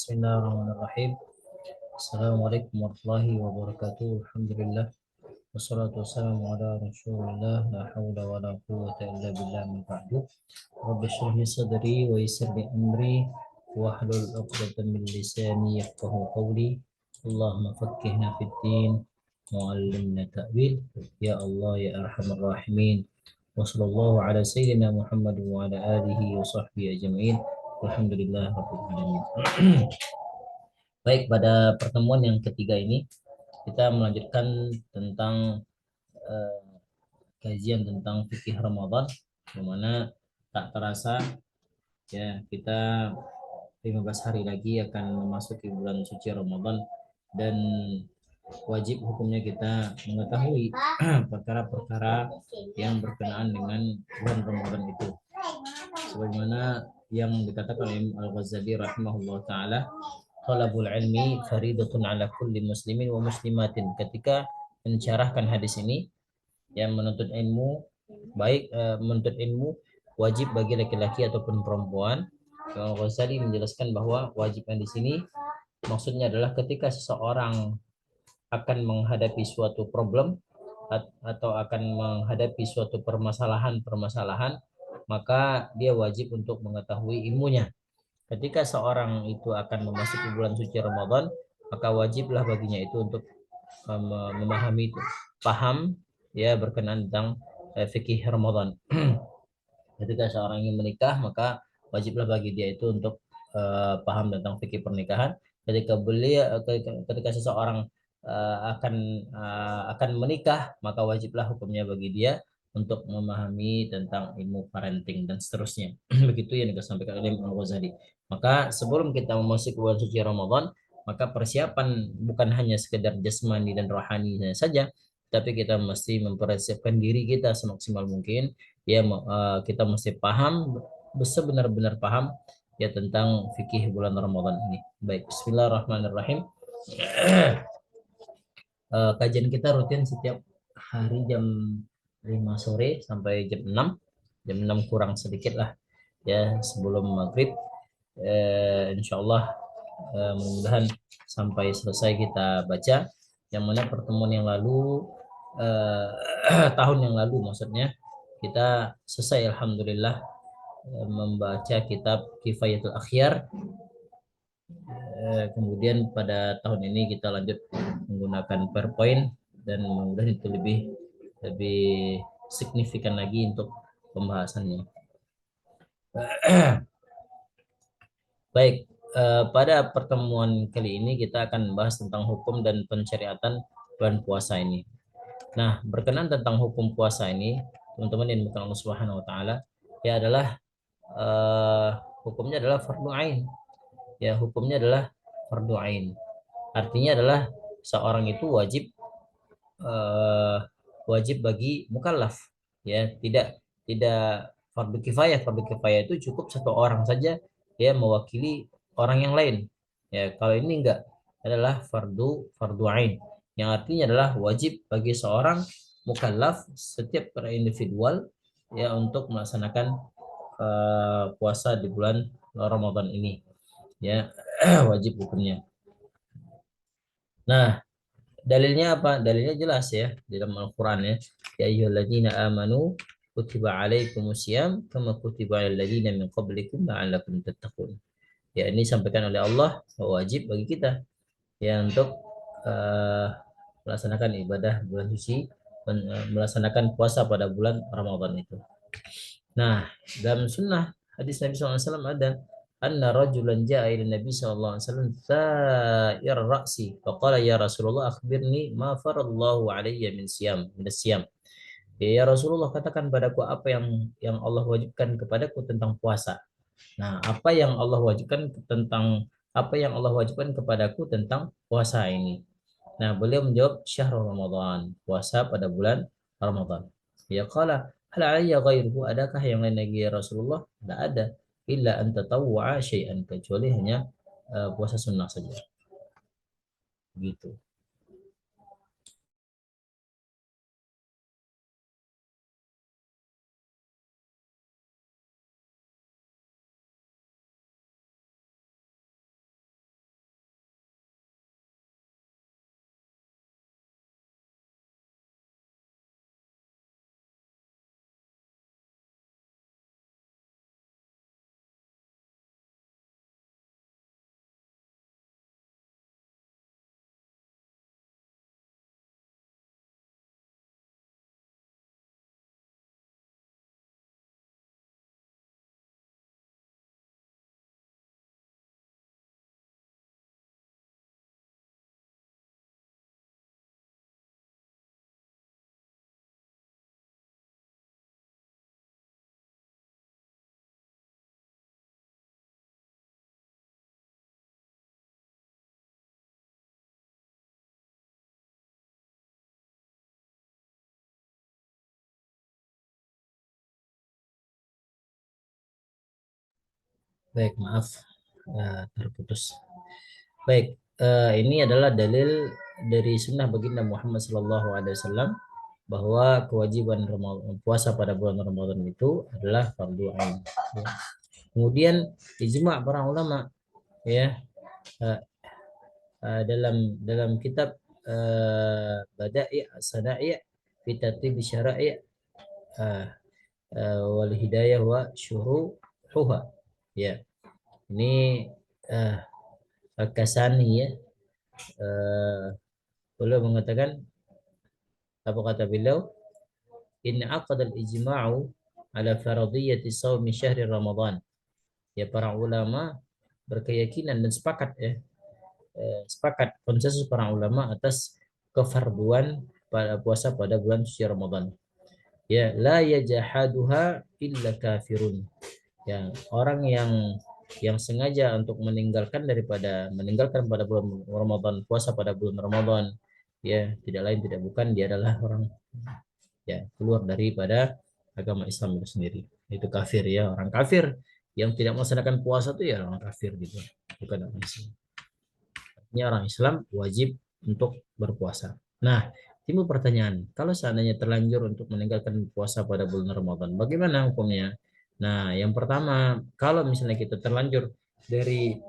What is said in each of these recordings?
Bismillahirrahmanirrahim. Assalamualaikum warahmatullahi wabarakatuh. Alhamdulillah. Wassalatu wassalamu ala rasulillah. La hawla wa la quwwata illa billah min ba'du. Rabbi shrah li sadri wa yassir li amri wahlul 'uqdatam min lisani yafqahu qawli. Allahumma faqqihna fid din wa 'allimna ta'wil. Ya Allah ya arhamar rahimin. Wa sallallahu ala sayyidina Muhammad wa ala alihi wa sahbihi ajma'in. Alhamdulillah rabbil alamin. Baik, pada pertemuan yang ketiga ini kita melanjutkan tentang eh, kajian tentang fikih Ramadan, di mana tak terasa ya kita 15 hari lagi akan memasuki bulan suci Ramadan, dan wajib hukumnya kita mengetahui perkara-perkara yang berkenaan dengan bulan Ramadan itu. Sebagaimana yang dikatakan oleh Imam Al-Ghazali rahimahullah taala, talabul ilmi faridatun ala kulli muslimin wa muslimatin. Ketika mensyarahkan hadis ini, yang menuntut ilmu menuntut ilmu wajib bagi laki-laki ataupun perempuan. Imam Ghazali menjelaskan bahwa wajibnya di sini maksudnya adalah ketika seseorang akan menghadapi suatu problem atau akan menghadapi suatu permasalahan, maka dia wajib untuk mengetahui ilmunya. Ketika seorang itu akan memasuki bulan suci Ramadan, maka wajiblah baginya itu untuk memahami itu, paham ya berkenaan tentang fikih Ramadan. Ketika seorang ingin menikah, maka wajiblah bagi dia itu untuk paham tentang fikih pernikahan. Ketika seseorang akan menikah, maka wajiblah hukumnya bagi dia untuk memahami tentang ilmu parenting dan seterusnya. Begitu yang disampaikan oleh Imam Ghazali. Maka sebelum kita memasuki bulan suci Ramadan, maka persiapan bukan hanya sekedar jasmani dan rohani saja, tapi kita mesti mempersiapkan diri kita semaksimal mungkin ya. Kita mesti paham, benar-benar paham ya tentang fikih bulan Ramadan ini. Baik, Bismillahirrahmanirrahim. Kajian kita rutin setiap hari jam 5 sore sampai jam 6 kurang sedikit lah ya sebelum maghrib. Insya Allah mudah-mudahan sampai selesai kita baca. Yang mana pertemuan yang lalu, tahun yang lalu maksudnya, kita selesai alhamdulillah membaca kitab Kifayatul Akhyar. Kemudian pada tahun ini kita lanjut menggunakan PowerPoint, dan mudah-mudahan itu lebih lebih signifikan lagi untuk pembahasannya. Baik, pada pertemuan kali ini kita akan membahas tentang hukum dan pensyariatan bulan puasa ini. Nah, berkenaan tentang hukum puasa ini, teman-teman yang dimuliakan Allah Subhanahu wa taala, ya adalah hukumnya adalah fardu ain. Ya, hukumnya adalah fardu ain. Artinya adalah seorang itu eh, wajib bagi mukallaf. Ya, tidak fardu kifayah. Fardu kifayah itu cukup satu orang saja ya mewakili orang yang lain. Ya, kalau ini enggak, adalah fardu fardu ain, yang artinya adalah wajib bagi seorang mukallaf setiap per individual ya untuk melaksanakan puasa di bulan Ramadan ini ya. Wajib hukumnya. Nah, dalilnya apa? Dalilnya jelas ya di dalam Al-Qur'an ya. Ya ayyuhalladzina amanu kutiba alaikumusiyam kama kutiba alal ladzina min qablikum la'allakum tattaqun. Ya, ini disampaikan oleh Allah bahwa wajib bagi kita ya untuk eh, melaksanakan ibadah bulan suci, melaksanakan puasa pada bulan Ramadan itu. Nah, dalam sunnah hadis Nabi SAW ada anna rajulan ja'a ila Nabi SAW sa'ir ra'si faqala ya Rasulullah akhbirni ma faradallahu alayya min siyam. Ya Rasulullah, katakan padaku apa yang Allah wajibkan kepadaku tentang puasa. Nah, apa yang Allah wajibkan kepadaku tentang puasa ini. Nah, beliau menjawab syahrul Ramadan, puasa pada bulan Ramadan. Ya qala hal alayya ghairuhu, adakah yang lain lagi ya Rasulullah? Tidak ada. Illa an tatawwa'a syai'an, kecuali hanya puasa sunnah saja. Gitu. Baik, maaf terputus. Baik, ini adalah dalil dari sunnah baginda Muhammad SAW bahwa kewajiban puasa pada bulan Ramadan itu adalah fardu ain. Ya. Kemudian ijma' para ulama ya eh, dalam kitab Bada'i' Sana'i' fi Tartib Syara'i' uh, wal Hidayah wa Syuruhuha. Ya, ini uh, Al-Kasani ya. Beliau mengatakan apa kata beliau? In aqada al-ijma'u ala faradiyati shaumi syahri Ramadan. Ya, para ulama berkeyakinan dan sepakat ya, sepakat konsensus para ulama atas kefarduan pada puasa pada bulan suci Ramadan. Ya, la yajahaduha illa kafirun. Ya, orang yang sengaja untuk meninggalkan pada bulan Ramadan, puasa pada bulan Ramadan, ya tidak lain tidak bukan dia adalah orang ya keluar daripada agama Islam itu sendiri. Itu kafir ya, orang kafir yang tidak melaksanakan puasa itu ya orang kafir gitu, bukan orang Islam. Artinya orang Islam wajib untuk berpuasa. Nah, timbul pertanyaan, kalau seandainya terlanjur untuk meninggalkan puasa pada bulan Ramadan, bagaimana hukumnya? Nah, yang pertama, kalau misalnya kita terlanjur dari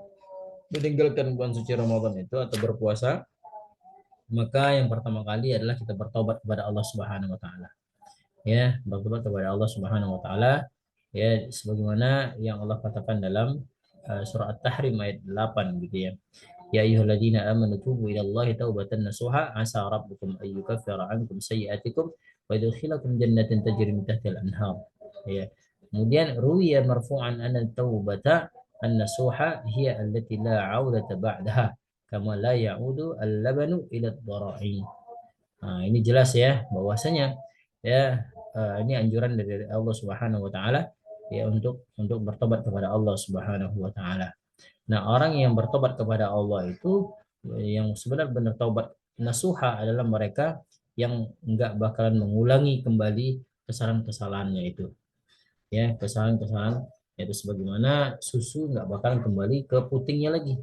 meninggalkan bulan suci Ramadan itu atau berpuasa, maka yang pertama kali adalah kita bertobat kepada Allah Subhanahu wa taala. Ya, bertobat kepada Allah Subhanahu wa taala ya sebagaimana yang Allah katakan dalam surah At-Tahrim ayat 8 gitu ya. Ya ayyuhalladzina amanu tubu ilallahi taubatan nasuha asa rabbukum ayyukaffira ankum sayyi'atikum wa yudkhilakum jannatin tajri min tahtiha al-anhar. Ya. Kemudian ruwiya marfu'an anna taubata an-nasuha hiya allati la 'audata ba'daha kama la ya'udu al-labanu ila ad-dara'i. Nah, ini jelas ya bahwasanya ya ini anjuran dari Allah Subhanahu wa taala ya untuk bertobat kepada Allah Subhanahu wa taala. Nah, orang yang bertobat kepada Allah itu yang sebenar-benar taubat nasuha adalah mereka yang enggak bakalan mengulangi kembali kesalahan-kesalahannya itu. Ya, kesalahan-kesalahan yaitu sebagaimana susu enggak bakalan kembali ke putingnya lagi.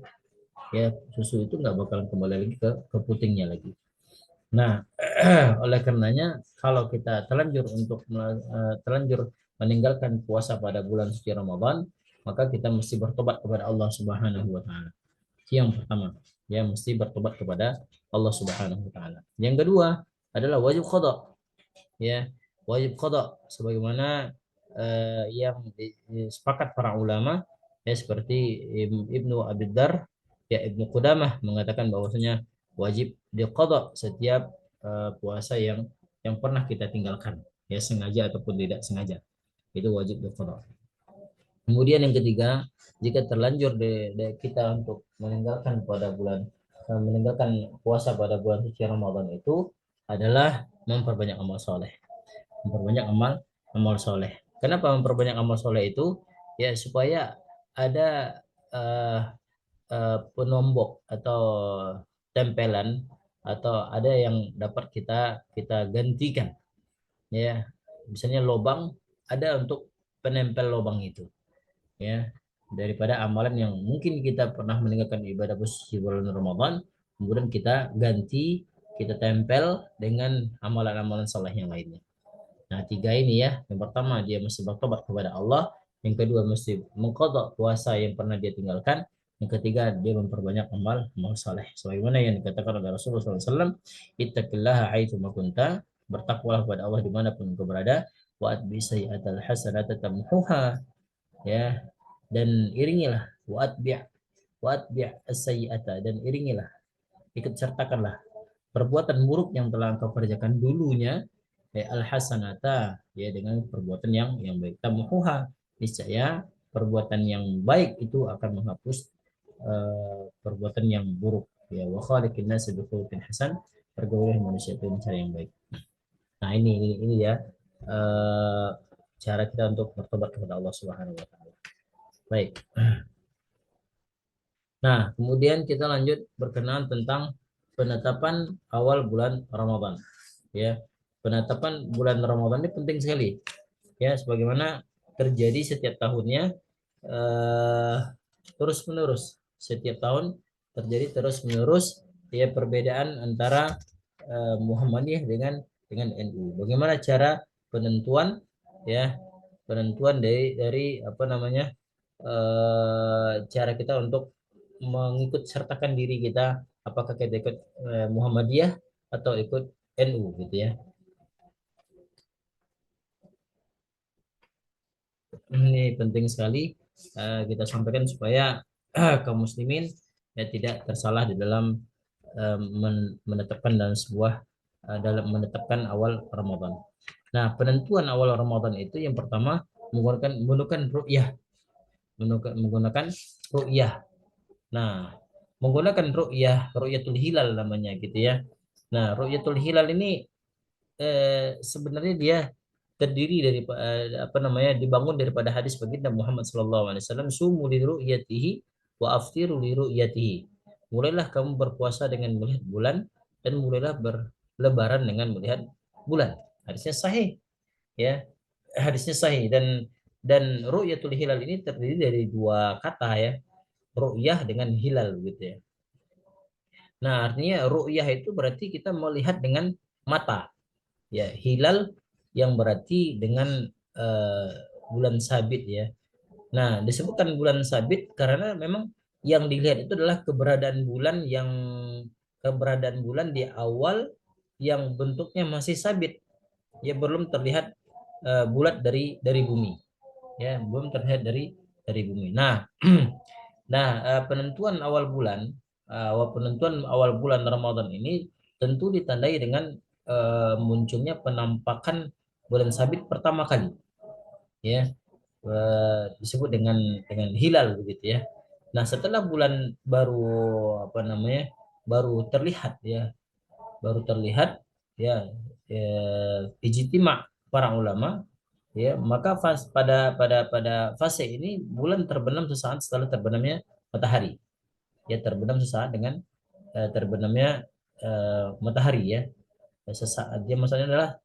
Ya, susu itu enggak bakalan kembali lagi ke putingnya lagi. Nah, oleh karenanya kalau kita terlanjur meninggalkan puasa pada bulan suci Ramadan, maka kita mesti bertobat kepada Allah Subhanahu wa taala. Yang pertama, ya mesti bertobat kepada Allah Subhanahu wa taala. Yang kedua adalah wajib qada, ya. Wajib qada sebagaimana yang sepakat para ulama ya seperti Ibnu Abid-Dar ya Ibnu Qudamah mengatakan bahwasanya wajib diqada setiap puasa yang pernah kita tinggalkan ya sengaja ataupun tidak sengaja itu wajib diqada. Kemudian yang ketiga, jika terlanjur kita untuk meninggalkan puasa pada bulan suci Ramadan itu adalah memperbanyak amal soleh, memperbanyak amal soleh. Kenapa memperbanyak amal soleh itu? Ya supaya ada uh, penombok atau tempelan atau ada yang dapat kita kita gantikan ya misalnya lobang ada untuk penempel lobang itu ya daripada amalan yang mungkin kita pernah meninggalkan ibadah di bulan Ramadan kemudian kita ganti kita tempel dengan amalan-amalan saleh yang lainnya. Nah, tiga ini ya. Yang pertama dia mesti bertobat kepada Allah, yang kedua mesti mengqadha puasa yang pernah dia tinggalkan, yang ketiga dia memperbanyak amal saleh. Sebagaimana yang dikatakan oleh Rasulullah SAW, ittaqillaha haitsu ma kunta, bertakwalah kepada Allah dimanapun engkau berada, wa atbi sayyi'atal hasanata tamhuha, ya, dan iringilah wa atbi as-sayyi'ata dan iringilah ikut sertakanlah perbuatan buruk yang telah engkau kerjakan dulunya al hasanata ya dengan perbuatan yang baik tamuha niscaya perbuatan yang baik itu akan menghapus perbuatan yang buruk ya wa khaliqin nas bi khuluqin hasan pergaulan manusia itu dengan cara yang baik. Nah ini ya uh, cara kita untuk bertobat kepada Allah Subhanahu wa taala. Baik. Nah, kemudian kita lanjut berkenaan tentang penetapan awal bulan Ramadan. Ya, penetapan bulan Ramadan ini penting sekali. Ya, sebagaimana terjadi setiap tahunnya eh, terus menerus setiap tahun terjadi terus menerus ya perbedaan antara Muhammadiyah dengan NU. Bagaimana cara penentuan ya penentuan dari apa namanya cara kita untuk mengikut sertakan diri kita apakah kita ikut Muhammadiyah atau ikut NU gitu ya. Ini penting sekali kita sampaikan supaya kaum muslimin ya tidak tersalah di dalam menetapkan dalam sebuah dalam menetapkan awal Ramadan. Nah, penentuan awal Ramadan itu yang pertama menggunakan ru'yah, menggunakan ru'yah. Nah, menggunakan ru'yatul hilal namanya gitu ya. Nah, ru'yatul hilal ini sebenarnya dia terdiri dari apa namanya dibangun daripada hadis baginda Muhammad SAW, sumu li ru'yatihi wa aftiru li ru'yatihi. Mulailah kamu berpuasa dengan melihat bulan dan mulailah berlebaran dengan melihat bulan. Hadisnya sahih ya. Hadisnya sahih dan ru'yatul hilal ini terdiri dari dua kata ya, ru'yah dengan hilal gitu ya. Nah, artinya ru'yah itu berarti kita melihat dengan mata. Ya, hilal yang berarti dengan eh, bulan sabit ya. Nah, disebutkan bulan sabit karena memang yang dilihat itu adalah keberadaan bulan di awal yang bentuknya masih sabit. Ya, belum terlihat bulat dari bumi. Ya, belum terlihat dari bumi. Nah, nah, penentuan awal bulan Ramadan ini tentu ditandai dengan munculnya penampakan bulan sabit pertama kali, ya, disebut dengan hilal begitu ya. Nah, setelah bulan baru apa namanya baru terlihat ya, baru terlihat ya, ijtima para ulama ya, maka pada fase ini bulan terbenam sesaat setelah terbenamnya matahari. Ya, terbenam sesaat dengan terbenamnya matahari ya. Sesaat dia maksudnya adalah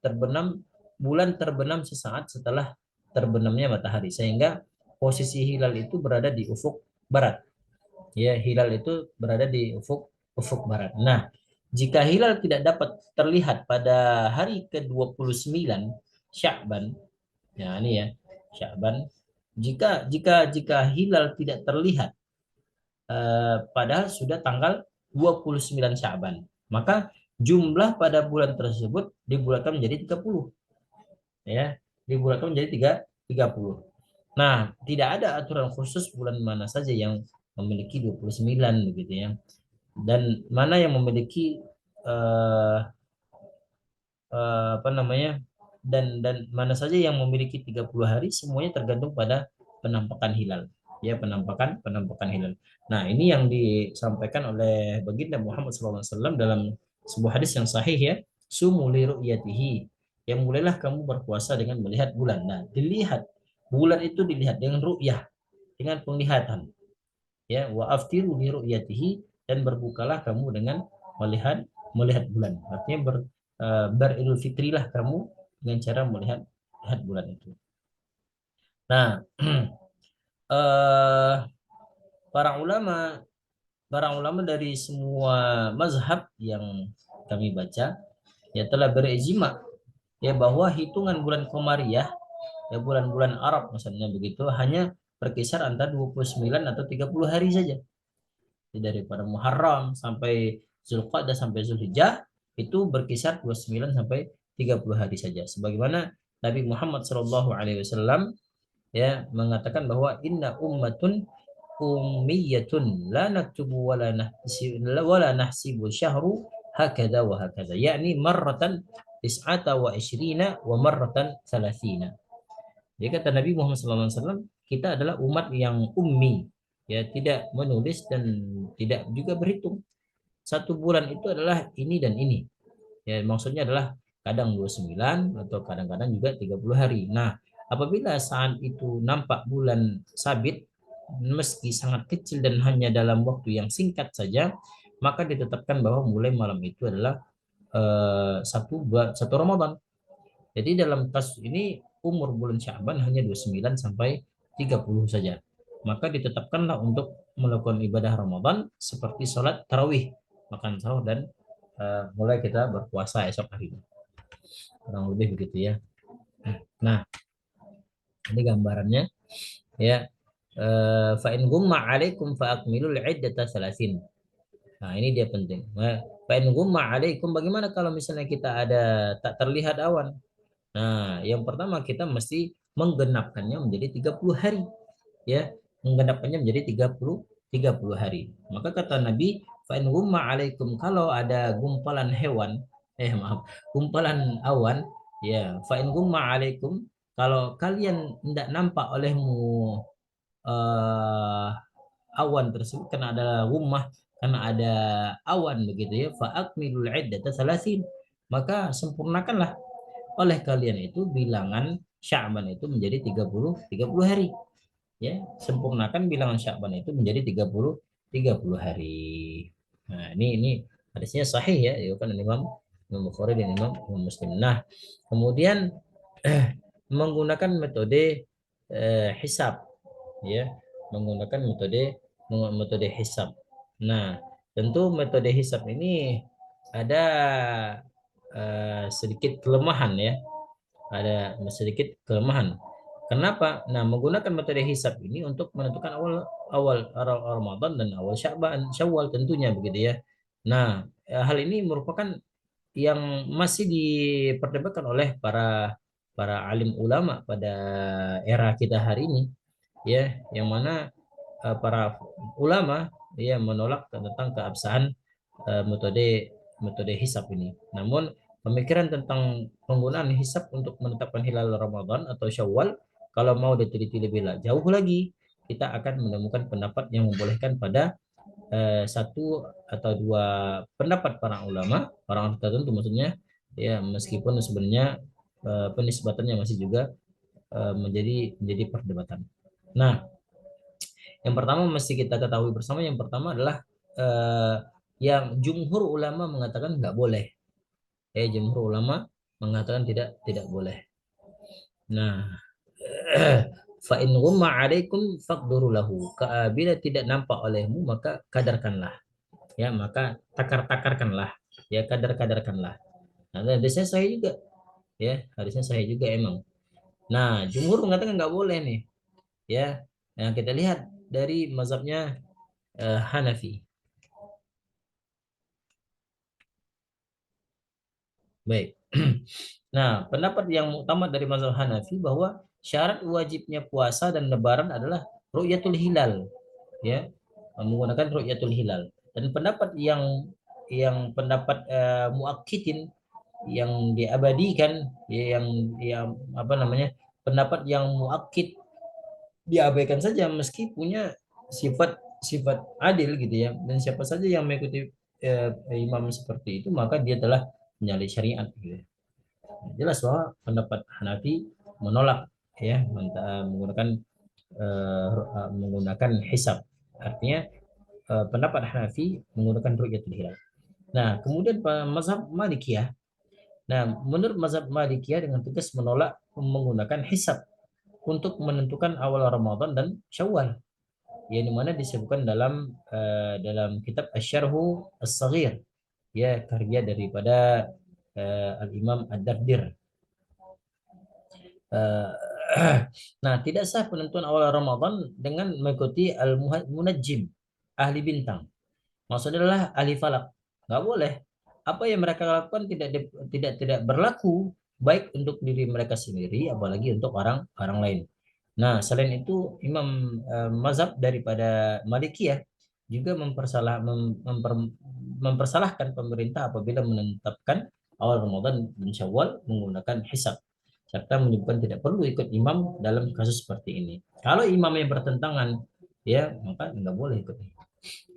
bulan terbenam sesaat setelah terbenamnya matahari sehingga posisi hilal itu berada di ufuk barat. Ya, hilal itu berada di ufuk ufuk barat. Nah, jika hilal tidak dapat terlihat pada hari ke-29 Sya'ban, ya ini ya, Sya'ban, jika hilal tidak terlihat padahal sudah tanggal 29 Sya'ban, maka jumlah pada bulan tersebut dibulatkan menjadi 30 ya, dibulatkan menjadi 30. Nah, tidak ada aturan khusus bulan mana saja yang memiliki 29 begitu ya. Dan mana yang memiliki eh, apa namanya dan mana saja yang memiliki 30 hari semuanya tergantung pada penampakan hilal ya, penampakan hilal. Nah, ini yang disampaikan oleh baginda Muhammad SAW dalam sebuah hadis yang sahih ya, sumu li ru'yatihi, yang mulailah kamu berpuasa dengan melihat bulan. Nah, dilihat bulan itu dilihat dengan ru'yah, dengan penglihatan ya, wa aftiru li ru'yatihi, dan berbukalah kamu dengan melihat melihat bulan. Artinya beridul fitrilah kamu dengan cara melihat bulan itu. Nah, eh, para ulama para ulama dari semua mazhab yang kami baca ya telah berijma ya bahwa hitungan bulan Qamariyah ya, bulan-bulan Arab misalnya begitu, hanya berkisar antara 29 atau 30 hari saja. Daripada Muharram sampai Zulqa'dah sampai Zulhijjah itu berkisar 29 sampai 30 hari saja. Sebagaimana Nabi Muhammad SAW ya mengatakan bahwa inna ummatun ummiyatun la naktubu wala nahsibu syahru hakada wa hakada, yakni marratan tis'ata wa isyrina wa marratan salasina. Jadi kata Nabi Muhammad SAW, kita adalah umat yang ummi, ya, tidak menulis dan tidak juga berhitung. Satu bulan itu adalah ini dan ini. Ya, maksudnya adalah kadang 29 atau kadang-kadang juga 30 hari. Nah, apabila saat itu nampak bulan sabit, meski sangat kecil dan hanya dalam waktu yang singkat saja, maka ditetapkan bahwa mulai malam itu adalah satu Ramadan. Jadi dalam kasus ini umur bulan Sya'ban hanya 29 sampai 30 saja. maka ditetapkanlah untuk melakukan ibadah Ramadan seperti sholat tarawih, makan sahur, dan mulai kita berpuasa esok hari. Kurang lebih begitu ya. Nah, ini gambarannya ya. Fa in gumma alaikum fa akmilul iddata salasin. Nah, ini dia penting. Fa in gumma alaikum, bagaimana kalau misalnya kita ada tak terlihat awan? Nah, yang pertama kita mesti menggenapkannya menjadi 30 hari. Ya, menggenapkannya menjadi 30 hari. Maka kata Nabi, fa in gumma alaikum, kalau ada gumpalan hewan, maaf, gumpalan awan, ya, fa in gumma alaikum, kalau kalian tidak nampak olehmu eh, awan tersebut, karena ada rumah, karena ada awan begitu ya, fa akmilul iddata salasin, maka sempurnakanlah oleh kalian itu bilangan Sya'ban itu menjadi 30 hari, ya. Sempurnakan bilangan Sya'ban itu menjadi 30 hari. Nah, ini hadisnya sahih ya, itu kan Imam Bukhari dan Imam Muslim. Nah, kemudian menggunakan metode hisab, ya, menggunakan metode hisab. Nah, tentu metode hisab ini ada sedikit kelemahan ya, ada sedikit kelemahan. Kenapa? Nah, menggunakan metode hisab ini untuk menentukan awal awal Ramadan dan awal Syawal tentunya begitu ya. Nah, hal ini merupakan yang masih diperdebatkan oleh para para alim ulama pada era kita hari ini, ya, yang mana para ulama ya menolak tentang keabsahan metode metode hisab ini. Namun pemikiran tentang penggunaan hisab untuk menetapkan hilal Ramadan atau Syawal, kalau mau diteliti lebih jauh lagi, kita akan menemukan pendapat yang membolehkan pada satu atau dua pendapat para ulama, orang tertentu maksudnya, ya, meskipun sebenarnya penisbatannya masih juga menjadi perdebatan. Nah, yang pertama mesti kita ketahui bersama, yang pertama adalah eh, yang jumhur ulama mengatakan nggak boleh. Jumhur ulama mengatakan tidak boleh. Nah, fa in ghumma alaikum faqduru lahu. Bila tidak nampak olehmu maka kadarkanlah. Ya, maka takar-takarkanlah. Ya, kadar-kadarkanlah. Nah, hadisnya sahih juga. Ya, hadisnya sahih juga emang. Nah, jumhur mengatakan nggak boleh nih. Ya, nah kita lihat dari mazhabnya Hanafi. Baik. Nah, pendapat yang utama dari mazhab Hanafi bahwa syarat wajibnya puasa dan lebaran adalah ru'yatul hilal, ya, menggunakan ru'yatul hilal. Dan pendapat yang pendapat muakkidin, yang diabadikan, ya, yang apa namanya? Pendapat yang muakkid diabaikan saja meski punya sifat sifat adil gitu ya. Dan siapa saja yang mengikuti imam seperti itu maka dia telah menyalahi syariat gitu ya. Jelas bahwa pendapat Hanafi menolak, ya, menggunakan menggunakan hisab. Artinya pendapat Hanafi menggunakan ru'yatul hilal. Nah, kemudian mazhab Malikiyah. Nah, menurut mazhab Malikiyah dengan tegas menolak menggunakan hisab untuk menentukan awal Ramadan dan Syawal. Yang mana disebutkan dalam kitab Asy-Syarhu As-Shaghir, ya, karya daripada Al-Imam Ad-Dardir. Eh, nah, tidak sah penentuan awal Ramadan dengan mengikuti al-munajjim, ahli bintang. Maksudnya adalah ahli falak. Nggak boleh. Apa yang mereka lakukan tidak berlaku baik untuk diri mereka sendiri, apalagi untuk orang lain. Nah, selain itu mazhab daripada Malikiyah juga mempersalahkan pemerintah apabila menetapkan awal Ramadan dan Syawal menggunakan hisab, serta menyebutkan tidak perlu ikut imam dalam kasus seperti ini. Kalau imamnya bertentangan, ya, maka nggak boleh ikut.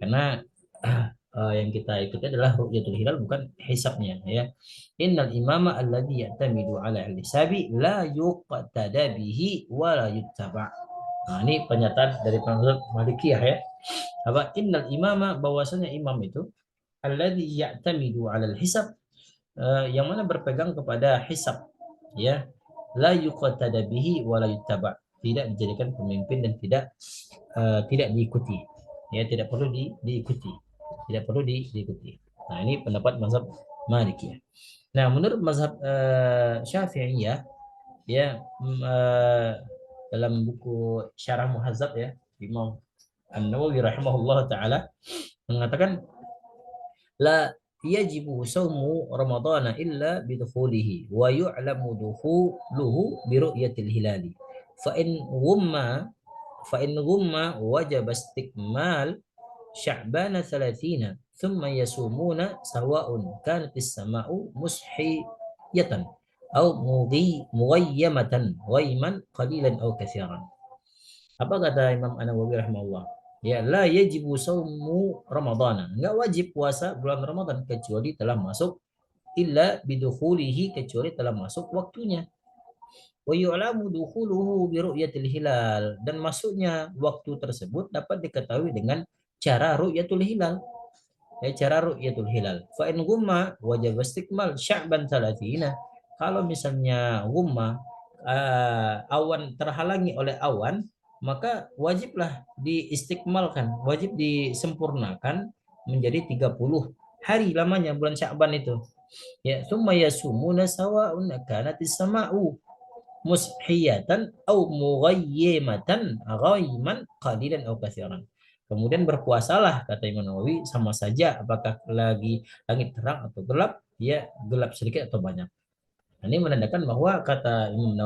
Karena yang kita ikuti adalah ru'yatul hilal, bukan hisabnya, ya. Innal imama alladhi ya'tamidu ala al-hisabi la yuqtada bihi wa la yuttaba. Nah, ini pernyataan dari penganut Malikiyah ya. Apa? Innal imama, bahwasanya imam itu alladhi ya'tamidu ala al-hisab, yang mana berpegang kepada hisab, ya, la yuqtada bihi wa la yuttaba, tidak dijadikan pemimpin dan tidak tidak diikuti. Ya, tidak perlu diikuti. Tidak perlu diikuti. Nah, ini pendapat mazhab Malikiyah. Nah, menurut mazhab Syafi'iyah, ya, dalam buku Syarah Muhazzab, ya, Imam An-Nawawi rahimahullah taala mengatakan la yajibu saumu ramadhana illa bidukhulihi wa yu'lamu dukhuluhu bi ru'yatil hilali fa in ghumma wajib istikmal sya'bana 30 thumma yasumuna sawa'un kanatis sama'u mushiyatan aw mughayyamatan ghaiman qalilan aw katsiran. Apa kata Imam An-Nawawi rahimahullah? Ya, la yajibu saumu ramadhana. Enggak wajib puasa bulan Ramadan kecuali telah masuk, illa bidukhulihi, kecuali telah masuk waktunya. Wa yu'lamu dukhuluhu bi ru'yatil hilal, dan masuknya waktu tersebut dapat diketahui dengan cara ru'yatul hilal. Cara ru'yatul hilal. Fa in gumma wajib istikmal sya'ban 30. Kalau misalnya gumma, awan, terhalangi oleh awan, maka wajiblah diistikmalkan, wajib disempurnakan menjadi 30 hari lamanya bulan Sya'ban itu. Ya, summa yasumuna sawa'un kanatis sama'u mushiyatan au mughayyimatan ghaiman qalilan au katsiran. Kemudian berpuasalah, kata Imam Nawawi, sama saja apakah lagi langit terang atau gelap, ya, gelap sedikit atau banyak. Ini menandakan bahwa kata Imam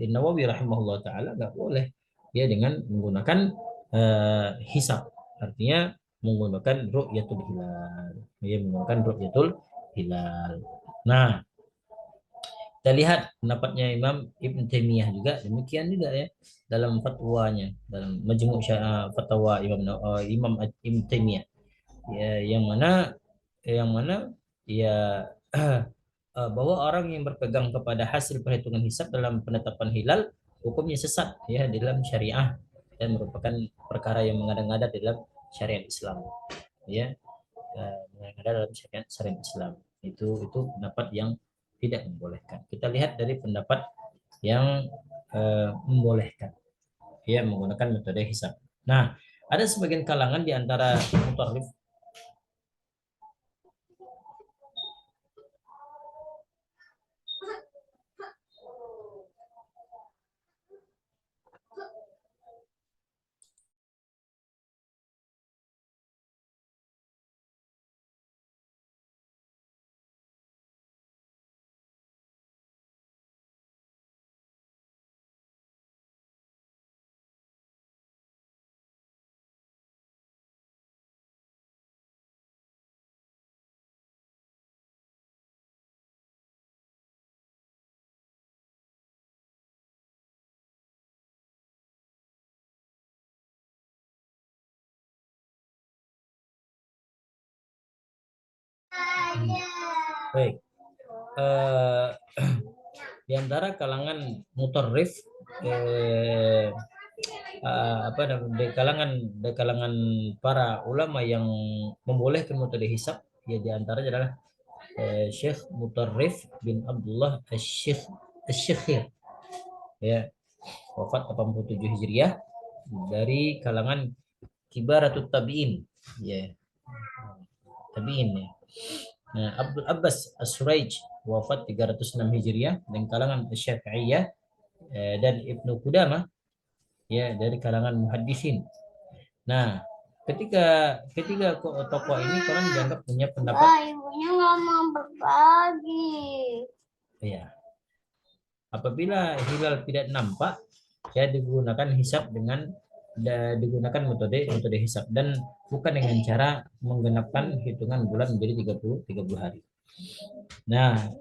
Nawawi rahimahullah taala nggak boleh ya dengan menggunakan hisab, artinya menggunakan ru'yatul hilal, ya, menggunakan ru'yatul hilal. Nah, kita lihat pendapatnya Imam Ibn Taimiyah juga demikian juga, ya, dalam fatwanya, dalam Majmu' Fatwa Imam Ibn Taimiyah, ya, yang mana ya bahwa orang yang berpegang kepada hasil perhitungan hisab dalam penetapan hilal hukumnya sesat, ya, di dalam syariah, dan merupakan perkara yang mengada-ngada dalam syariat Islam, ya, mengada dalam syariat Islam. Itu pendapat yang tidak membolehkan. Kita lihat dari pendapat yang membolehkan, ya, menggunakan metode hisab. Nah, ada sebagian kalangan di antara mutarrif, baik, eh, di antara kalangan mutarrif, apa namanya, di kalangan para ulama yang membolehkan metode hisab, ya, di antaranya adalah Syekh Mutarrif bin Abdullah Asy-Syekhir, ya, wafat 87 Hijriah, dari kalangan Kibaratut Tabi'in, ya, tabi'in, ya. Nah, Abdul Abbas As-Suraij wafat 306 Hijriah, dan kalangan Syafi'iyah, dan Ibnu Qudamah, ya, dari kalangan muhaddisin. Nah, ketika ketiga tokoh ini orang dianggap punya pendapat, ibunya nggak mau berbagi. ya, apabila hilal tidak nampak, ya, digunakan hisab digunakan metode hisab, dan bukan dengan cara menggenapkan hitungan bulan menjadi 30 hari. Nah,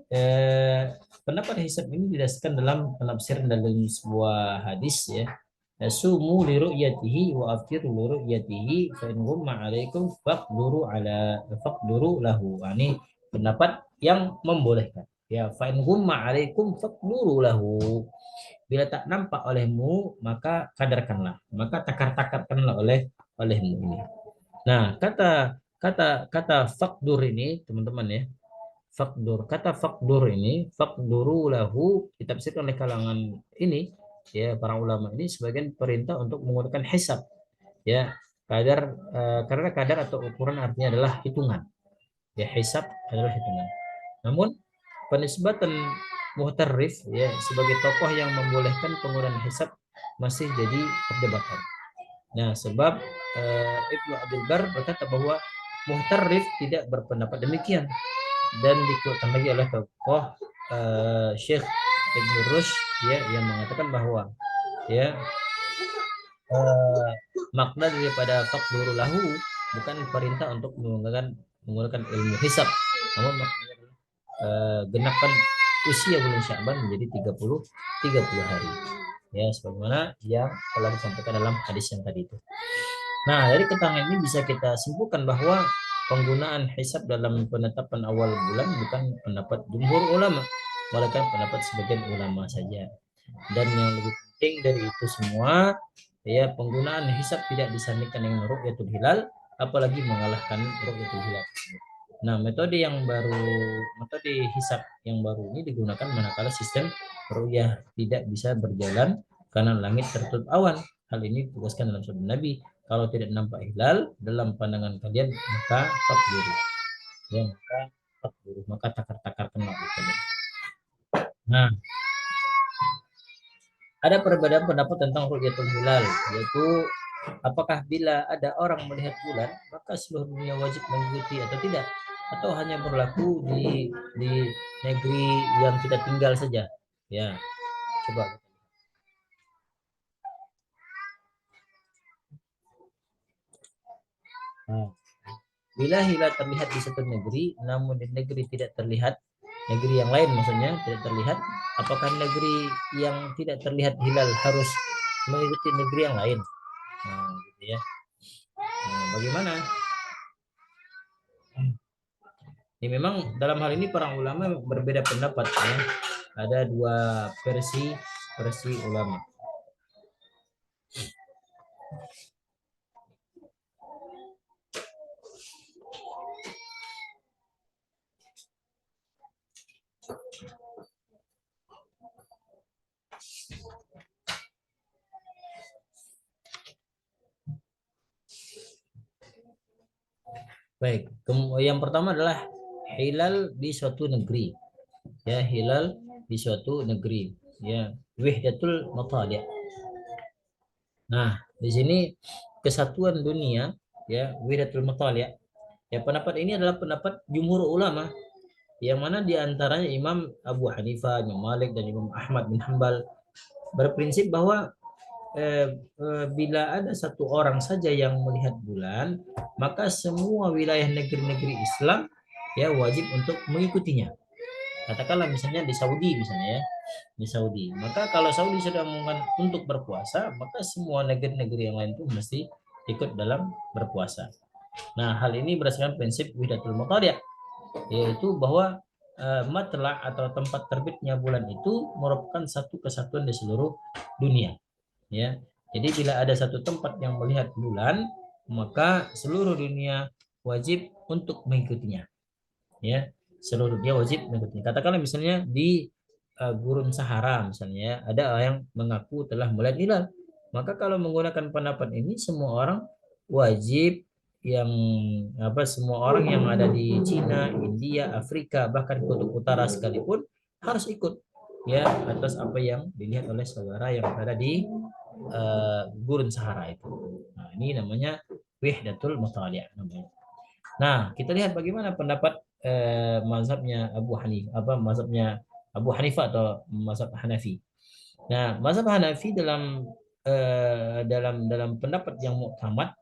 pendapat hisab ini didasarkan dalam penafsiran dalam sebuah hadis, ya. Sumu li ru'yatihi wa aftiru li ru'yatihi fa in ghumma 'alaikum faqduru lahu. Ini pendapat yang membolehkan. Ya, fa in ghumma 'alaikum faqduru lahu. Bila tak nampak olehmu, maka kadarkanlah, maka takar-takarkanlah olehmu ini. Nah, kata kata kata faqdur ini, teman-teman, ya, kata fakdur ini, fakduru lahu, ditafsirkan oleh kalangan ini, ya, para ulama ini sebagian perintah untuk menggunakan hisab, Ya, kadar karena kadar atau ukuran artinya adalah hitungan. Ya, hisab adalah hitungan. Namun penisbatan muhtarif ya sebagai tokoh yang membolehkan penggunaan hisab masih jadi perdebatan. Nah, sebab Ibnu Abdul Bar berkata bahwa muhtarif tidak berpendapat demikian dan dikuatkan lagi oleh tokoh Syekh Ibnu Rushd ya yang mengatakan bahwa ya eh, makna daripada faqduru lahu bukan perintah untuk menggunakan ilmu hisab, namun maknanya adalah genapkan usia bulan Sya'ban menjadi 30 hari. Ya, sebagaimana yang telah disampaikan dalam hadis yang tadi itu. Nah, dari keterangan ini bisa kita simpulkan bahwa penggunaan hisab dalam penetapan awal bulan bukan pendapat jumhur ulama, melainkan pendapat sebagian ulama saja. Dan yang lebih penting dari itu semua, ya penggunaan hisab tidak disandingkan dengan ru'yatul hilal, apalagi mengalahkan ru'yatul hilal. Nah, metode hisab yang baru ini digunakan manakala sistem ru'yah tidak bisa berjalan karena langit tertutup awan. Hal ini ditegaskan dalam sabda Nabi, kalau tidak nampak hilal dalam pandangan kalian maka fakbiru. Ya, maka fakbiru, maka takar-takarkanlah kalian. Nah, ada perbedaan pendapat tentang ru'yatul hilal, yaitu apakah bila ada orang melihat bulan, maka seluruh dunia wajib mengikuti atau tidak, atau hanya berlaku di negeri yang kita tinggal saja. Ya, coba. Nah, bila hilal terlihat di satu negeri, namun di negeri tidak terlihat, negeri yang lain maksudnya tidak terlihat, apakah negeri yang tidak terlihat hilal harus mengikuti negeri yang lain? Nah, gitu ya. Nah, bagaimana? Ini memang dalam hal ini para ulama berbeda pendapat ya. Ada dua versi ulama. Baik, yang pertama adalah hilal di suatu negeri. Ya, hilal di suatu negeri. Ya, wihdatul matali'. Nah, di sini kesatuan dunia, ya, wihdatul matali'. Ya, pendapat ini adalah pendapat jumhur ulama, yang mana diantaranya Imam Abu Hanifah, Imam Malik, dan Imam Ahmad bin Hambal berprinsip bahwa bila ada satu orang saja yang melihat bulan, maka semua wilayah negeri-negeri Islam ya wajib untuk mengikutinya. Katakanlah misalnya di Saudi misalnya ya, di Saudi. Maka kalau Saudi sudah mengumumkan untuk berpuasa, maka semua negeri-negeri yang lain itu mesti ikut dalam berpuasa. Nah, hal ini berdasarkan prinsip Wihdatul Muqarrah, yaitu bahwa matla atau tempat terbitnya bulan itu merupakan satu kesatuan di seluruh dunia. Ya, jadi bila ada satu tempat yang melihat bulan, maka seluruh dunia wajib untuk mengikutinya. Ya, seluruh dunia wajib mengikutinya. Katakanlah misalnya di Gurun Sahara misalnya ya, ada yang mengaku telah melihat hilal. Maka kalau menggunakan pendapat ini semua orang wajib, yang semua orang yang ada di Cina, India, Afrika, bahkan kutub utara sekalipun harus ikut ya atas apa yang dilihat oleh saudara yang berada di Gurun Sahara itu. Nah, ini namanya Wihdatul Mutali'. Nah, kita lihat bagaimana pendapat mazhabnya Abu Hanifah, mazhabnya Abu Hanifah atau mazhab Hanafi. Nah, mazhab Hanafi dalam pendapat yang muktamad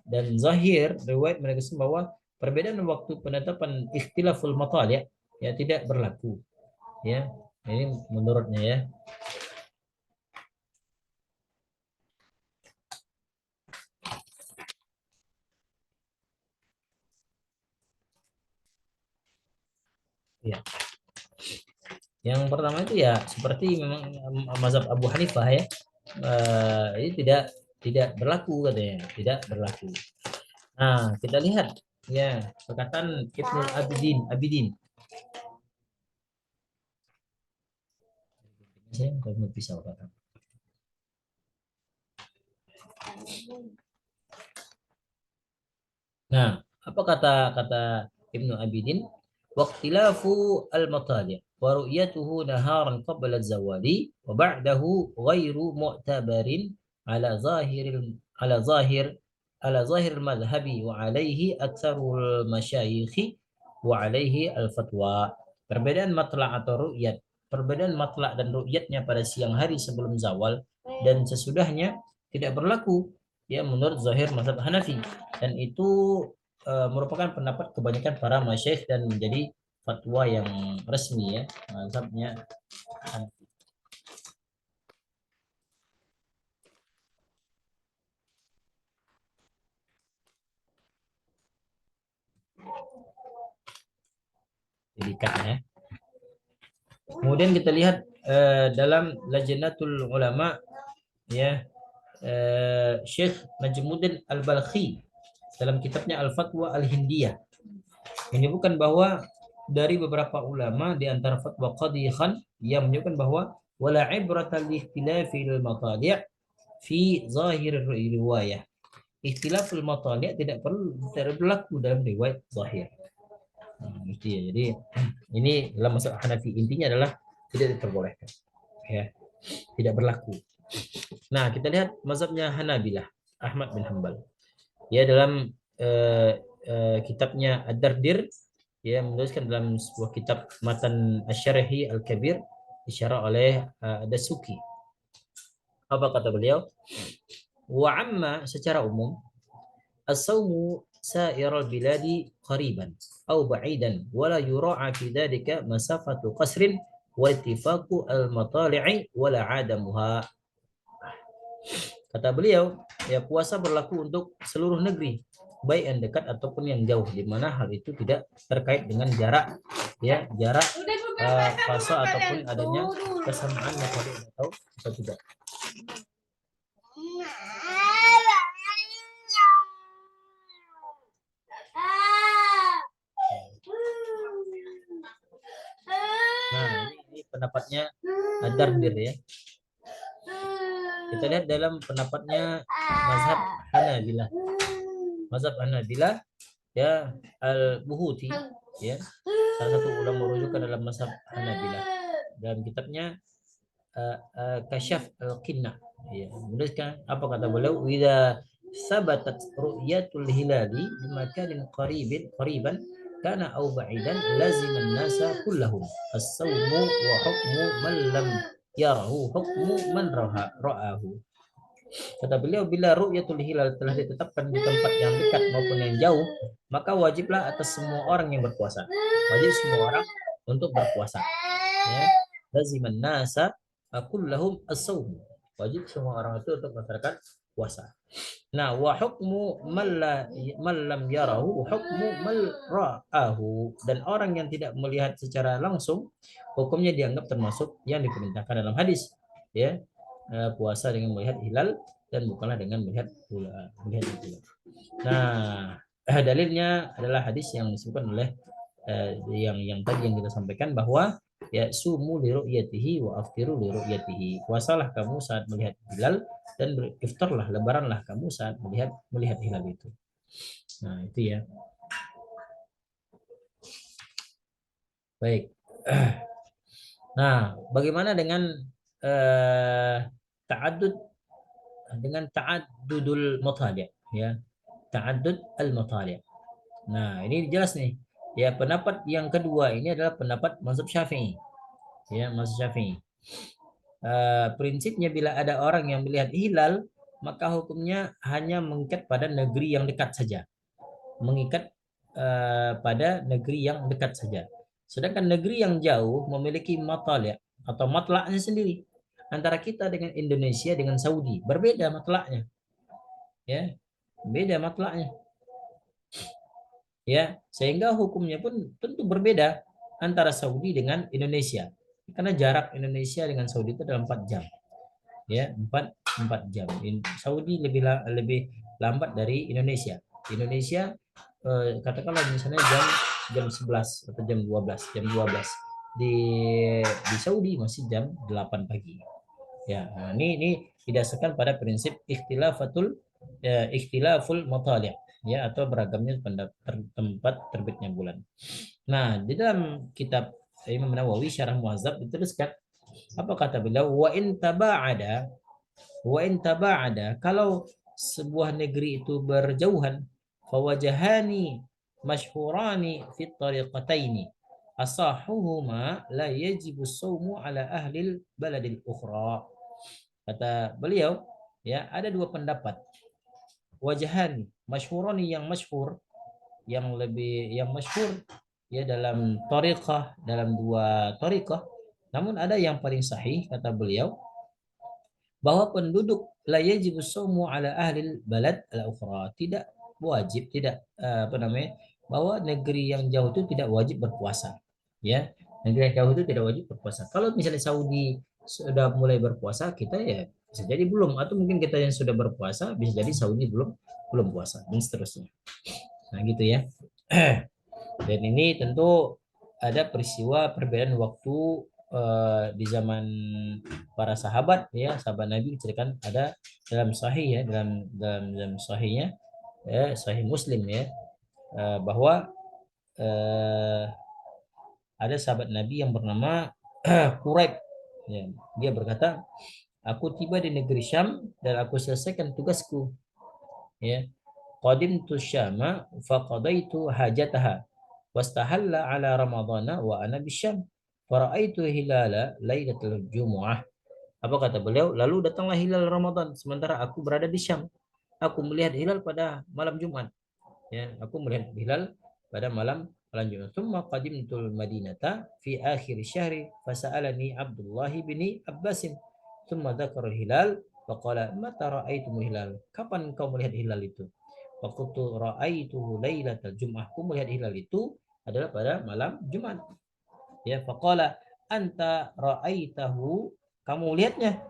dan zahir riwayat menegaskan bahwa perbedaan waktu penetapan ikhtilaful matali' ya tidak berlaku. Ya, ini menurutnya ya. Ya. Yang pertama itu ya seperti memang mazhab Abu Hanifah ya, ini tidak berlaku katanya, tidak berlaku. Nah, kita lihat ya perkataan Ibnu Abidin. Saya mau pisau kata. Apa kata Ibnu Abidin? Waqtilafu al-matali' wa ru'yatuhu naharan qabla az-zawali wa ba'dahu ghairu mu'tabarin ala zahir madhhabi wa alaihi aktsarul masyayikh wa alaihi al-fatwa. Perbedaan matla' atau ru'yat. Perbedaan matla' dan ru'yatnya pada siang hari sebelum zawal dan sesudahnya tidak berlaku ya menurut zahir mazhab Hanafi, dan itu merupakan pendapat kebanyakan para masyayikh dan menjadi fatwa yang resmi ya mazhabnya Hanafi. Dedikatnya. Kemudian kita lihat dalam Lajnatul Ulama ya, Syekh Najmuddin Al-Balkhi dalam kitabnya Al-Fatwa Al-Hindiyah menyebutkan bahwa dari beberapa ulama di antara fatwa Qadhi Khan yang menyebutkan bahwa wala ibrata li ikhtilafil matali' fi zahir riwayah. Ikhtilaful matali' tidak berlaku dalam riwayat zahir. Gitu ya. Jadi ini dalam mazhab Hanafi intinya adalah tidak diperbolehkan. Ya. Tidak berlaku. Nah, kita lihat mazhabnya Hanabilah, Ahmad bin Hanbal. Ya, dalam kitabnya Ad-Dardir ya menuliskan dalam sebuah kitab Matan Asy-Syarhi Al-Kabir disyarah oleh Dasuki. Apa kata beliau? Wa amma secara umum as-saumu sa'irul biladi qariban aw ba'idan wala yura'a fi dzalika masafatu qasrin wa ittifaqu al-matali'i wala 'adamuha. Kata beliau, ya puasa berlaku untuk seluruh negeri, baik yang dekat ataupun yang jauh, di mana hal itu tidak terkait dengan jarak, ya jarak fasa ataupun adanya kesamaan metode atau tidak. Nah, ini pendapatnya Ad-Dardir ya. Kita lihat dalam pendapatnya mazhab Hanabilah. Mazhab Hanabilah ya Al-Buhuti ya, salah satu ulama rujukan dalam mazhab Hanabilah. Dalam kitabnya Kasyaf Al-Qinna ya, menuliskan apa kata beliau, idza sabatat ru'yatul hilali bi makanin qariban kana aw ba'idan laziman nasa kullahum as-sawmu wa hukmu man lam yarahu hukmu man ra'ahu. Kata beliau, bila ru'yatul hilal telah ditetapkan di tempat yang dekat maupun yang jauh, maka wajiblah atas semua orang yang berpuasa. Wajib semua orang untuk berpuasa. Ya. Laziman nasa kullahum as-sawm. Wajib semua orang itu untuk melaksanakan puasa. Nah, wa hukmu man lam yarahu hukmu man ra'ahu, dan orang yang tidak melihat secara langsung hukumnya dianggap termasuk yang diperintahkan dalam hadis. Ya. Puasa dengan melihat hilal dan bukanlah dengan melihat hilal. Nah, dalilnya adalah hadis yang disebutkan oleh yang tadi yang kita sampaikan bahwa ya sumu li ru'yatihi wa aftiru li ru'yatihi. Puasalah kamu saat melihat hilal dan iftarlah, lebaranlah kamu saat melihat hilal itu. Nah, itu ya. Baik. Nah, bagaimana dengan ta'addudul matali' ya, ta'addud al-matali'. Nah, ini jelas nih. Ya, pendapat yang kedua ini adalah pendapat mazhab Syafi'i. Ya, mazhab Syafi'i. Prinsipnya bila ada orang yang melihat hilal, maka hukumnya hanya mengikat pada negeri yang dekat saja. Mengikat pada negeri yang dekat saja. Sedangkan negeri yang jauh memiliki matali' atau matlaknya sendiri. Antara kita dengan Indonesia dengan Saudi berbeda matlaknya. Ya, beda matlaknya. Ya, sehingga hukumnya pun tentu berbeda antara Saudi dengan Indonesia. Karena jarak Indonesia dengan Saudi itu adalah 4 jam. Ya, 4 jam. Saudi lebih lambat dari Indonesia. Indonesia katakanlah misalnya jam 11 atau jam 12. Di Saudi masih jam 8 pagi. Ya, nah ini didasarkan pada prinsip ikhtilaful matali'. ya, atau beragamnya tempat terbitnya bulan. Nah, di dalam kitab Imam Nawawi Syarah Muhadzab dituliskan apa kata beliau, wa in taba'ada, kalau sebuah negeri itu berjauhan, fawajahani masyhurani fi tariqataini asahuhuma la yajibu sawmu ala ahli baladil ukhra. Kata beliau, ya, ada dua pendapat. Wajahani masyhurani, yang masyhur, yang masyhur, ya, dalam tariqah, dalam dua tariqah. Namun ada yang paling sahih kata beliau, bahwa penduduk la yajibu saumu ala ahli balad al ukhra, tidak wajib, tidak apa namanya, bahwa negeri yang jauh itu tidak wajib berpuasa, ya. Negeri yang jauh itu tidak wajib berpuasa. Kalau misalnya Saudi sudah mulai berpuasa, kita ya bisa jadi belum, atau mungkin kita yang sudah berpuasa bisa jadi Saudi belum belum puasa, dan seterusnya. Nah, gitu ya. Dan ini tentu ada peristiwa perbedaan waktu di zaman para sahabat, ya, sahabat Nabi diceritakan ada dalam sahih, ya, dalam sahihnya, ya, sahih Muslim, ya, bahwa ada sahabat Nabi yang bernama Quraib, ya, dia berkata, aku tiba di negeri Syam dan aku selesaikan tugasku, ya. Qadimtu Syama faqadaitu hajataha wastahalla ala ramadhana wa ana bisyam faraitu hilala lailatul jumu'ah. Apa kata beliau? Lalu datanglah hilal Ramadan sementara aku berada di Syam. Aku melihat hilal pada malam Jumat. Ya, aku melihat hilal pada malam Jumat. Tsumma qadimtul Madinata fi akhir syahri fasa'alani Abdullah bin Abbas. Tsumma dzakara hilal faqala mata ra'aitumul hilal? Kapan kau melihat hilal itu? Waktu ra'aituhu lailatal jum'ah, aku melihat hilal itu adalah pada malam Jumat. Ya, faqala anta ra'aitahu, kamu lihatnya?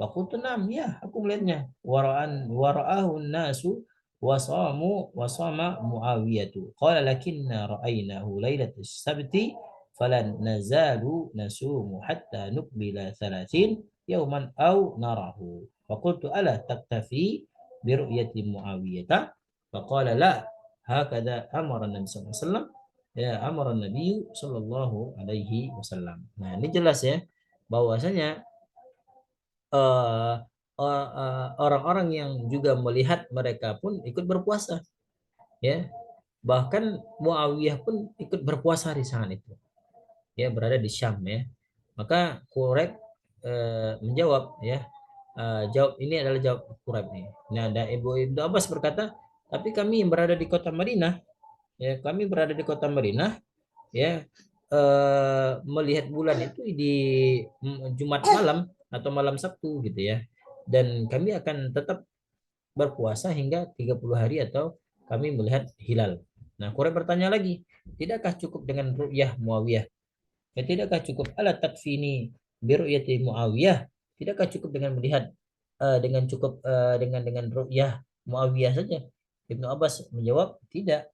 Waqultu nam, ya, aku melihatnya. Wara'ahu nasu wasama Muawiyatu. Qala lakinna ra'ainahu lailatul sabti falan nazalu nasumu hatta nukbila 30 yauman aw narahu. Faqultu ala taktafi bi ru'yati Muawiyata? Faqala la, hakada amara Nabi sallallahu alaihi wasallam, ya, amara Nabi sallallahu alaihi wasallam. Nah, ini jelas, ya, bahwasanya orang-orang yang juga melihat mereka pun ikut berpuasa, ya. Bahkan Muawiyah pun ikut berpuasa di sana itu, ya, berada di Syam, ya. Maka Quraib menjawab, ya, jawab ini adalah jawab Quraib nih. Nah, ada Ibnu Abbas berkata, tapi kami yang berada di kota Madinah, ya, kami berada di kota Madinah, ya, melihat bulan itu di Jumat malam atau malam Sabtu, gitu ya. Dan kami akan tetap berpuasa hingga 30 hari atau kami melihat hilal. Nah, Quraisy bertanya lagi, tidakkah cukup dengan ru'yah Muawiyah? Ya, tidakkah cukup ala takfini bi ru'yati Muawiyah? Tidakkah cukup dengan melihat dengan ru'yah Muawiyah saja? Ibnu Abbas menjawab, tidak.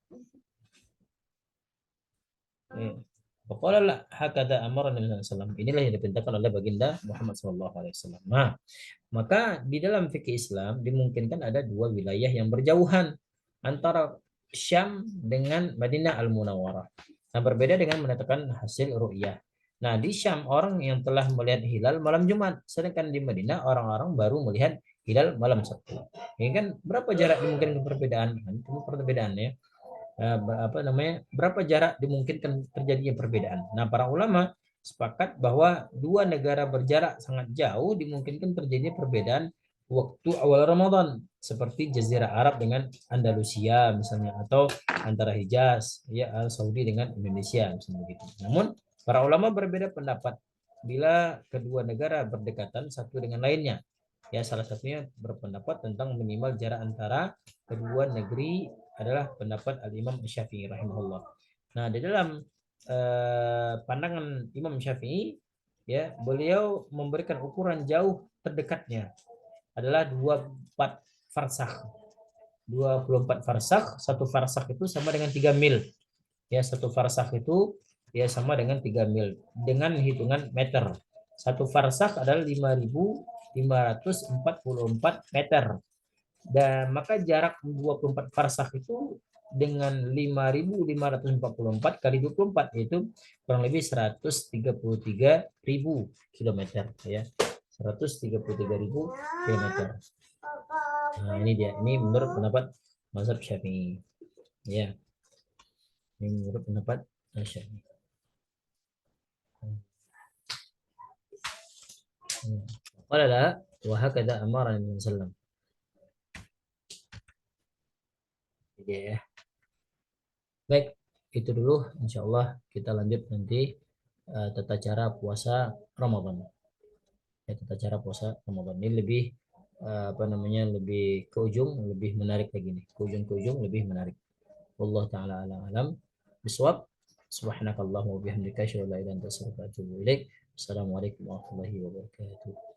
Pokoknya lah hakada amara Nabi SAW. Inilah yang diperintahkan oleh baginda Muhammad SAW. Nah, maka di dalam fikih Islam dimungkinkan ada dua wilayah yang berjauhan antara Syam dengan Madinah Al-Munawwarah. Nah, berbeda dengan menetapkan hasil ru'yah. Nah, di Syam orang yang telah melihat hilal malam Jumat, sedangkan di Madinah orang-orang baru melihat hilal malam Sabtu. Ini kan berapa jarak dimungkinkan perbedaan? Itu perbedaan, ya. Berapa jarak dimungkinkan terjadinya perbedaan. Nah, para ulama sepakat bahwa dua negara berjarak sangat jauh dimungkinkan terjadinya perbedaan waktu awal Ramadan, seperti Jazirah Arab dengan Andalusia misalnya, atau antara Hijaz, ya, Saudi dengan Indonesia misalnya begitu. Namun para ulama berbeda pendapat bila kedua negara berdekatan satu dengan lainnya. Ya, salah satunya berpendapat tentang minimal jarak antara kedua negeri adalah pendapat Al-Imam Syafi'i rahimahullah. Nah, di dalam pandangan Imam Syafi'i, ya, beliau memberikan ukuran jauh terdekatnya adalah 24 farsakh. 24 farsakh, satu farsakh itu sama dengan 3 mil. Ya, satu farsakh itu ya sama dengan 3 mil dengan hitungan meter. Satu farsakh adalah 5.544 meter. Dan maka jarak 24 parsakh itu dengan 5.544 kali 24 itu kurang lebih 133.000 kilometer ya. 133.000 kilometer. Nah, ini dia. Ini menurut pendapat mazhab Syafi'i. Ya. Ini menurut pendapat Syafi'i. Qala la wa hakadha amara Nabi sallallahu. Ya. Baik, itu dulu insyaallah kita lanjut nanti tata cara puasa Ramadan. Ya, tata cara puasa Ramadan ini lebih apa namanya, lebih ke ujung, lebih menarik lagi nih. Ke ujung lebih menarik. Wallahu taala alam bisawab. Subhanakallahumma wa bihamdika asyhadu an la ilaha illa anta astaghfiruka wa atubu ilaik. Assalamualaikum warahmatullahi wabarakatuh.